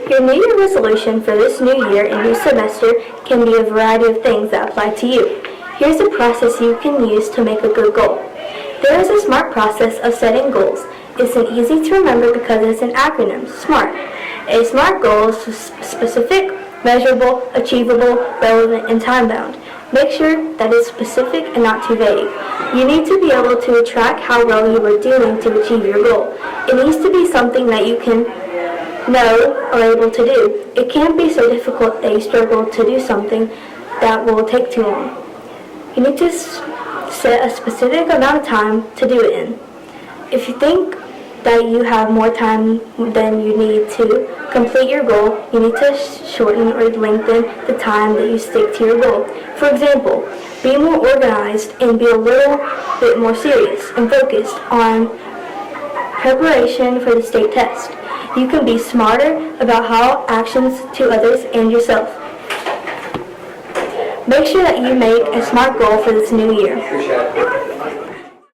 Your New Year resolution for this new year and new semester can be a variety of things that apply to you. Here's a process you can use to make a good goal. There is a SMART process of setting goals. It's an easy to remember because it's an acronym, SMART. A SMART goal is specific, measurable, achievable, relevant, and time-bound. Make sure that it's specific and not too vague. You need to be able to track how well you are doing to achieve your goal. It needs to be something that you can know or able to do. It can't be so difficult that you struggle to do something that will take too long. You need to set a specific amount of time to do it in. If you think that you have more time than you need to complete your goal, you need to shorten or lengthen the time that you stick to your goal. For example, be more organized and be a little bit more serious and focused on preparation for the state test. You can be smarter about how actions to others and yourself. Make sure that you make a SMART goal for this new year.